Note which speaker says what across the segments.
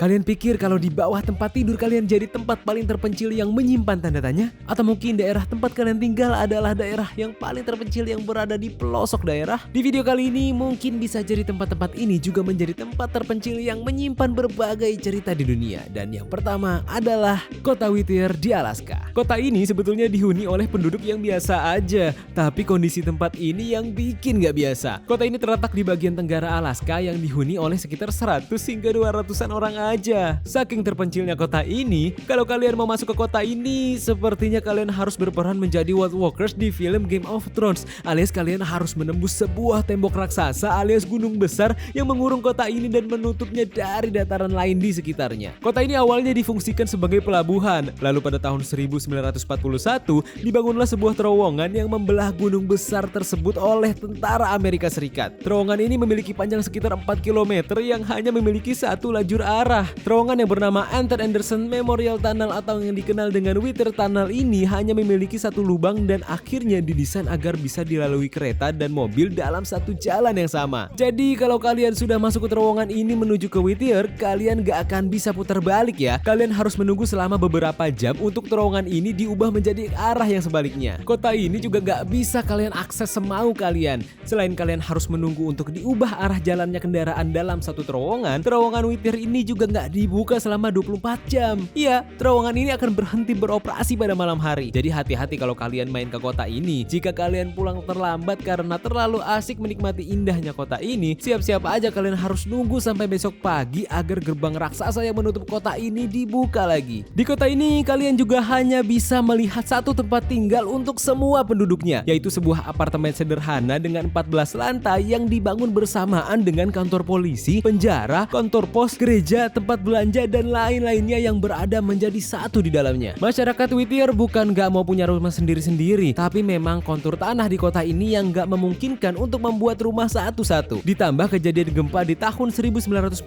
Speaker 1: Kalian pikir kalau di bawah tempat tidur kalian jadi tempat paling terpencil yang menyimpan tanda tanya? Atau mungkin daerah tempat kalian tinggal adalah daerah yang paling terpencil yang berada di pelosok daerah? Di video kali ini mungkin bisa jadi tempat-tempat ini juga menjadi tempat terpencil yang menyimpan berbagai cerita di dunia. Dan yang pertama adalah kota Whittier di Alaska. Kota ini sebetulnya dihuni oleh penduduk yang biasa aja, tapi kondisi tempat ini yang bikin gak biasa. Kota ini terletak di bagian tenggara Alaska yang dihuni oleh sekitar 100 hingga 200-an orang aja. Saking terpencilnya kota ini, kalau kalian mau masuk ke kota ini, sepertinya kalian harus berperan menjadi White Walkers di film Game of Thrones, alias kalian harus menembus sebuah tembok raksasa alias gunung besar yang mengurung kota ini dan menutupnya dari dataran lain di sekitarnya. Kota ini awalnya difungsikan sebagai pelabuhan, lalu pada tahun 1941 dibangunlah sebuah terowongan yang membelah gunung besar tersebut oleh tentara Amerika Serikat. Terowongan ini memiliki panjang sekitar 4 km yang hanya memiliki satu lajur arah. Terowongan yang bernama Arthur Anderson Memorial Tunnel atau yang dikenal dengan Whittier Tunnel ini hanya memiliki satu lubang dan akhirnya didesain agar bisa dilalui kereta dan mobil dalam satu jalan yang sama. Jadi kalau kalian sudah masuk ke terowongan ini menuju ke Whittier, kalian gak akan bisa putar balik ya. Kalian harus menunggu selama beberapa jam untuk terowongan ini diubah menjadi arah yang sebaliknya. Kota ini juga gak bisa kalian akses semau kalian. Selain kalian harus menunggu untuk diubah arah jalannya kendaraan dalam satu terowongan Whittier ini juga nggak dibuka selama 24 jam. Iya, terowongan ini akan berhenti beroperasi pada malam hari. Jadi hati-hati kalau kalian main ke kota ini. Jika kalian pulang terlambat karena terlalu asik menikmati indahnya kota ini, siap-siap aja kalian harus nunggu sampai besok pagi agar gerbang raksasa yang menutup kota ini dibuka lagi. Di kota ini kalian juga hanya bisa melihat satu tempat tinggal untuk semua penduduknya, yaitu sebuah apartemen sederhana dengan 14 lantai yang dibangun bersamaan dengan kantor polisi, penjara, kantor pos, gereja, tempat belanja, dan lain-lainnya yang berada menjadi satu di dalamnya. Masyarakat Whittier bukan gak mau punya rumah sendiri-sendiri, tapi memang kontur tanah di kota ini yang gak memungkinkan untuk membuat rumah satu-satu. Ditambah kejadian gempa di tahun 1941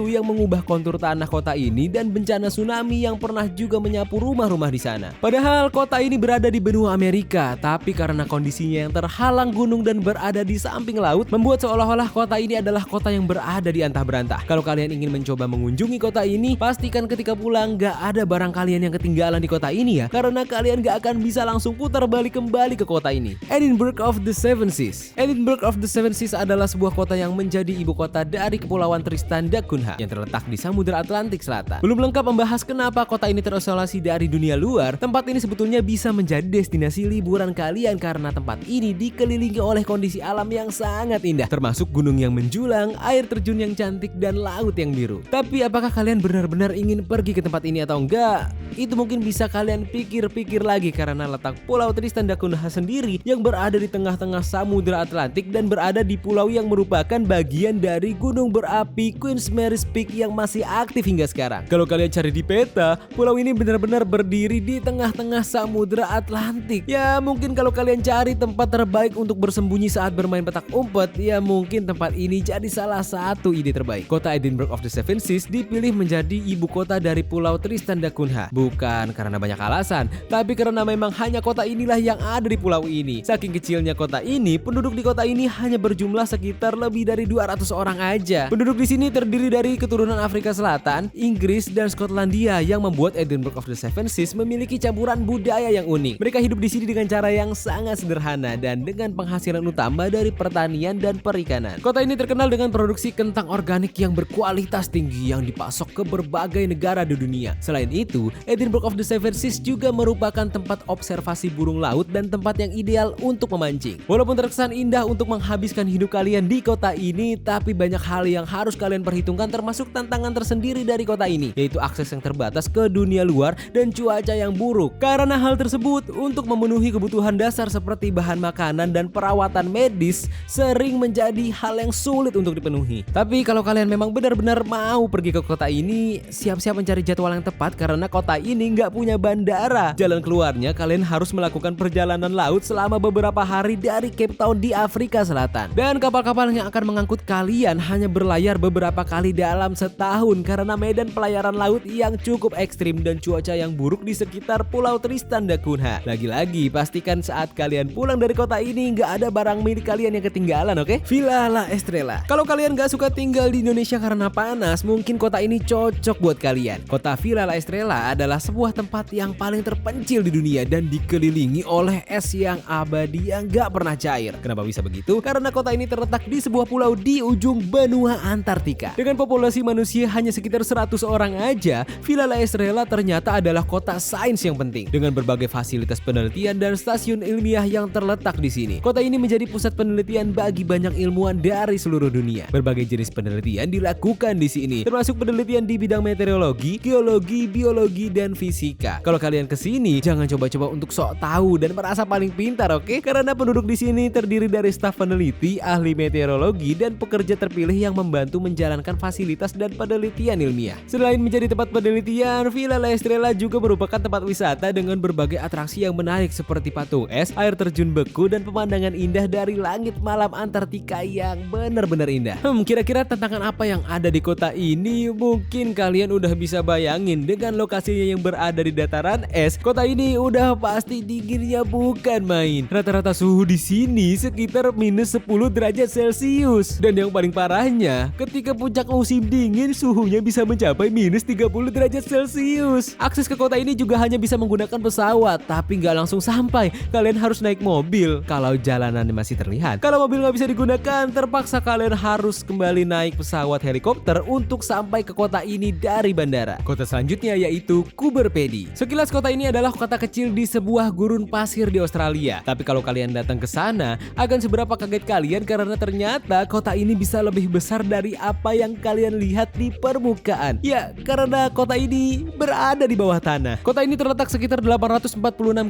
Speaker 1: yang mengubah kontur tanah kota ini dan bencana tsunami yang pernah juga menyapu rumah-rumah di sana. Padahal kota ini berada di benua Amerika, tapi karena kondisinya yang terhalang gunung dan berada di samping laut, membuat seolah-olah kota ini adalah kota yang berada di antah berantah. Kalau kalian ingin mencoba mengunjungi kota ini, pastikan ketika pulang gak ada barang kalian yang ketinggalan di kota ini ya, karena kalian gak akan bisa langsung putar balik kembali ke kota ini. Edinburgh of the Seven Seas. Edinburgh of the Seven Seas adalah sebuah kota yang menjadi ibu kota dari Kepulauan Tristan da Cunha yang terletak di Samudra Atlantik Selatan. Belum lengkap membahas kenapa kota ini terisolasi dari dunia luar, tempat ini sebetulnya bisa menjadi destinasi liburan kalian karena tempat ini dikelilingi oleh kondisi alam yang sangat indah, termasuk gunung yang menjulang, air terjun yang cantik, dan laut yang biru. Tapi apakah kalian benar-benar ingin pergi ke tempat ini atau enggak? Itu mungkin bisa kalian pikir-pikir lagi karena letak Pulau Tristan da Cunha sendiri yang berada di tengah-tengah Samudra Atlantik dan berada di pulau yang merupakan bagian dari gunung berapi Queen Mary's Peak yang masih aktif hingga sekarang. Kalau kalian cari di peta, pulau ini benar-benar berdiri di tengah-tengah Samudra Atlantik. Ya mungkin kalau kalian cari tempat terbaik untuk bersembunyi saat bermain petak umpet, ya mungkin tempat ini jadi salah satu ide terbaik. Kota Edinburgh of the Seven Seas dipilih menjadi ibu kota dari Pulau Tristan da Cunha. Bukan karena banyak alasan, tapi karena memang hanya kota inilah yang ada di pulau ini. Saking kecilnya kota ini, penduduk di kota ini hanya berjumlah sekitar lebih dari 200 orang aja. Penduduk di sini terdiri dari keturunan Afrika Selatan, Inggris, dan Skotlandia yang membuat Edinburgh of the Seven Seas memiliki campuran budaya yang unik. Mereka hidup di sini dengan cara yang sangat sederhana dan dengan penghasilan utama dari pertanian dan perikanan. Kota ini terkenal dengan produksi kentang organik yang berkualitas tinggi yang dipasok ke berbagai negara di dunia. Selain itu, Edinburgh of the Seven Seas juga merupakan tempat observasi burung laut dan tempat yang ideal untuk memancing. Walaupun terkesan indah untuk menghabiskan hidup kalian di kota ini, tapi banyak hal yang harus kalian perhitungkan termasuk tantangan tersendiri dari kota ini, yaitu akses yang terbatas ke dunia luar dan cuaca yang buruk. Karena hal tersebut, untuk memenuhi kebutuhan dasar seperti bahan makanan dan perawatan medis sering menjadi hal yang sulit untuk dipenuhi. Tapi kalau kalian memang benar-benar mau pergi ke kota ini, siap-siap mencari jadwal yang tepat karena kota ini nggak punya bandara. Jalan keluarnya kalian harus melakukan perjalanan laut selama beberapa hari dari Cape Town di Afrika Selatan. Dan kapal-kapal yang akan mengangkut kalian hanya berlayar beberapa kali dalam setahun karena medan pelayaran laut yang cukup ekstrim dan cuaca yang buruk di sekitar Pulau Tristan da Cunha. Lagi-lagi pastikan saat kalian pulang dari kota ini nggak ada barang milik kalian yang ketinggalan, oke? Villa La Estrella. Kalau kalian nggak suka tinggal di Indonesia karena panas, mungkin bikin kota ini cocok buat kalian. Kota Villa La Estrella adalah sebuah tempat yang paling terpencil di dunia dan dikelilingi oleh es yang abadi yang gak pernah cair. Kenapa bisa begitu? Karena kota ini terletak di sebuah pulau di ujung benua Antartika. Dengan populasi manusia hanya sekitar 100 orang aja, Villa La Estrella ternyata adalah kota sains yang penting dengan berbagai fasilitas penelitian dan stasiun ilmiah yang terletak di sini. Kota ini menjadi pusat penelitian bagi banyak ilmuwan dari seluruh dunia. Berbagai jenis penelitian dilakukan di sini, termasuk penelitian di bidang meteorologi, geologi, biologi, dan fisika. Kalau kalian kesini, jangan coba-coba untuk sok tahu dan merasa paling pintar, oke? Karena penduduk di sini terdiri dari staf peneliti, ahli meteorologi, dan pekerja terpilih yang membantu menjalankan fasilitas dan penelitian ilmiah. Selain menjadi tempat penelitian, Villa La Estrella juga merupakan tempat wisata dengan berbagai atraksi yang menarik seperti patung es, air terjun beku, dan pemandangan indah dari langit malam Antartika yang benar-benar indah. Kira-kira tantangan apa yang ada di kota ini? Mungkin kalian udah bisa bayangin dengan lokasinya yang berada di dataran es. Kota ini udah pasti dinginnya bukan main. Rata-rata suhu di sini sekitar minus 10 derajat Celcius. Dan yang paling parahnya, ketika puncak musim dingin suhunya bisa mencapai minus 30 derajat Celcius. Akses ke kota ini juga hanya bisa menggunakan pesawat, tapi nggak langsung sampai. Kalian harus naik mobil kalau jalanannya masih terlihat. Kalau mobil nggak bisa digunakan, terpaksa kalian harus kembali naik pesawat helikopter untuk sampai ke kota ini dari bandara. Kota selanjutnya yaitu Coober Pedy. Sekilas kota ini adalah kota kecil di sebuah gurun pasir di Australia. Tapi kalau kalian datang ke sana, akan seberapa kaget kalian karena ternyata kota ini bisa lebih besar dari apa yang kalian lihat di permukaan. Ya, karena kota ini berada di bawah tanah. Kota ini terletak sekitar 846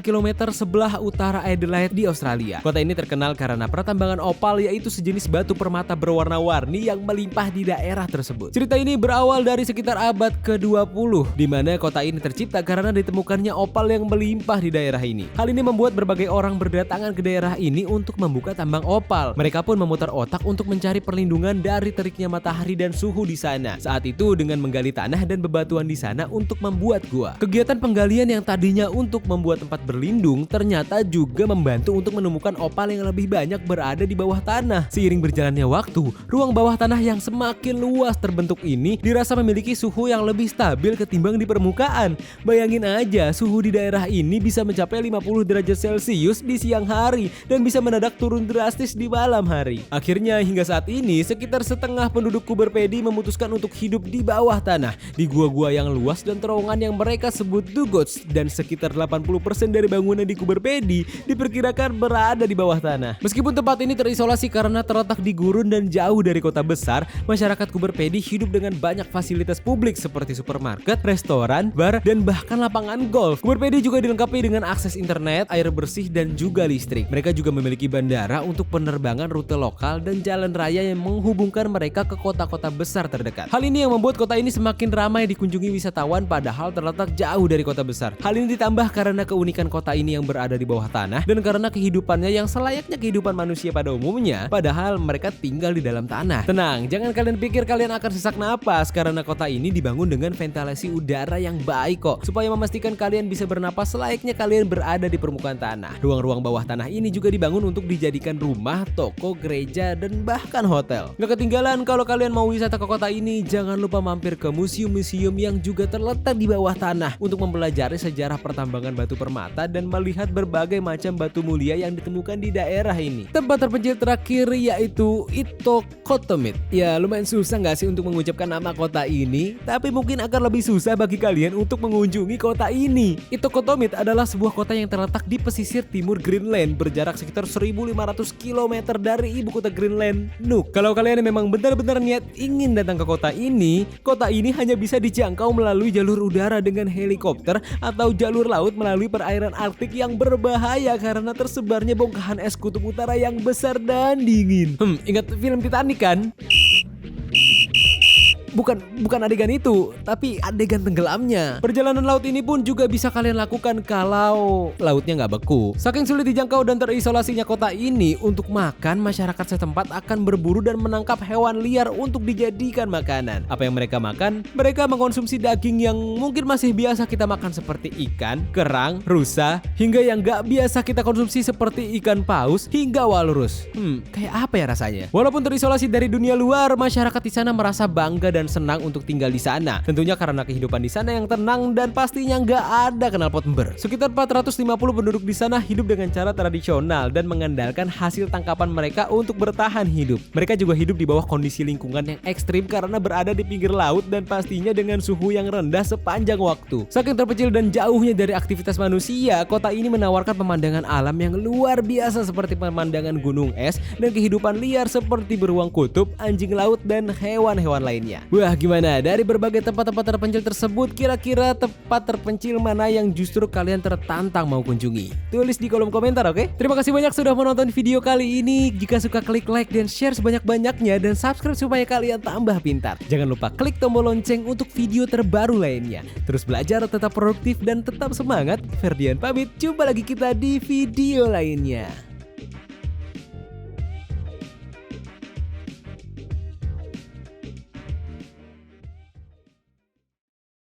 Speaker 1: km sebelah utara Adelaide di Australia. Kota ini terkenal karena pertambangan opal, yaitu sejenis batu permata berwarna-warni yang melimpah di daerah tersebut. Cerita ini berawal dari sekitar abad ke-20, di mana kota ini tercipta karena ditemukannya opal yang melimpah di daerah ini. Hal ini membuat berbagai orang berdatangan ke daerah ini untuk membuka tambang opal. Mereka pun memutar otak untuk mencari perlindungan dari teriknya matahari dan suhu di sana. Saat itu dengan menggali tanah dan bebatuan di sana untuk membuat gua. Kegiatan penggalian yang tadinya untuk membuat tempat berlindung ternyata juga membantu untuk menemukan opal yang lebih banyak berada di bawah tanah. Seiring berjalannya waktu, ruang bawah tanah yang semakin luas terbentuk ini dirasa memiliki suhu yang lebih stabil ketimbang di permukaan. Bayangin aja, suhu di daerah ini bisa mencapai 50 derajat Celcius di siang hari dan bisa mendadak turun drastis di malam hari. Akhirnya hingga saat ini sekitar setengah penduduk Coober Pedy memutuskan untuk hidup di bawah tanah, di gua-gua yang luas dan terowongan yang mereka sebut dugots, dan sekitar 80% dari bangunan di Coober Pedy diperkirakan berada di bawah tanah. Meskipun tempat ini terisolasi karena terletak di gurun dan jauh dari kota besar, masyarakat Coober Pedy hidup dengan banyak fasilitas publik seperti supermarket, restoran, bar, dan bahkan lapangan golf. Coober Pedy juga dilengkapi dengan akses internet, air bersih, dan juga listrik. Mereka juga memiliki bandara untuk penerbangan rute lokal dan jalan raya yang menghubungkan mereka ke kota-kota besar terdekat. Hal ini yang membuat kota ini semakin ramai dikunjungi wisatawan padahal terletak jauh dari kota besar. Hal ini ditambah karena keunikan kota ini yang berada di bawah tanah dan karena kehidupannya yang selayaknya kehidupan manusia pada umumnya, padahal mereka tinggal di dalam tanah. Tenang, jangan kalian pikir kalian akan sesak napas karena kota ini dibangun dengan ventilasi udara yang baik kok, supaya memastikan kalian bisa bernapas selayaknya kalian berada di permukaan tanah. Ruang-ruang bawah tanah ini juga dibangun untuk dijadikan rumah, toko, gereja, dan bahkan hotel. Gak ketinggalan kalau kalian mau wisata ke kota ini, jangan lupa mampir ke museum-museum yang juga terletak di bawah tanah untuk mempelajari sejarah pertambangan batu permata dan melihat berbagai macam batu mulia yang ditemukan di daerah ini. Tempat terpencil terakhir yaitu Ittoqqortoormiit. Ya, lumayan susah gak sih untuk mengucapkan nama kota ini? Tapi mungkin akan lebih susah bagi kalian untuk mengunjungi kota ini. Ittoqqortoormiit adalah sebuah kota yang terletak di pesisir timur Greenland, berjarak sekitar 1.500 km dari ibu kota Greenland, Nuuk. Kalau kalian memang benar-benar niat ingin datang ke kota ini hanya bisa dijangkau melalui jalur udara dengan helikopter atau jalur laut melalui perairan Arktik yang berbahaya karena tersebarnya bongkahan es kutub utara yang besar dan dingin. Ingat film Titanic kan? Bukan adegan itu, tapi adegan tenggelamnya. Perjalanan laut ini pun juga bisa kalian lakukan kalau lautnya nggak beku. Saking sulit dijangkau dan terisolasinya kota ini, untuk makan masyarakat setempat akan berburu dan menangkap hewan liar untuk dijadikan makanan. Apa yang mereka makan? Mereka mengkonsumsi daging yang mungkin masih biasa kita makan seperti ikan, kerang, rusa, hingga yang nggak biasa kita konsumsi seperti ikan paus hingga walrus. Kayak apa ya rasanya? Walaupun terisolasi dari dunia luar, masyarakat di sana merasa bangga dan dan senang untuk tinggal di sana. Tentunya karena kehidupan di sana yang tenang dan pastinya nggak ada knalpot ember. Sekitar 450 penduduk di sana hidup dengan cara tradisional dan mengandalkan hasil tangkapan mereka untuk bertahan hidup. Mereka juga hidup di bawah kondisi lingkungan yang ekstrim karena berada di pinggir laut dan pastinya dengan suhu yang rendah sepanjang waktu. Saking terpencil dan jauhnya dari aktivitas manusia, kota ini menawarkan pemandangan alam yang luar biasa seperti pemandangan gunung es dan kehidupan liar seperti beruang kutub, anjing laut, dan hewan-hewan lainnya. Wah, gimana? Dari berbagai tempat-tempat terpencil tersebut, kira-kira tempat terpencil mana yang justru kalian tertantang mau kunjungi? Tulis di kolom komentar, oke? Terima kasih banyak sudah menonton video kali ini. Jika suka, klik like dan share sebanyak-banyaknya dan subscribe supaya kalian tambah pintar. Jangan lupa klik tombol lonceng untuk video terbaru lainnya. Terus belajar, tetap produktif, dan tetap semangat. Ferdian pamit, jumpa lagi kita di video lainnya.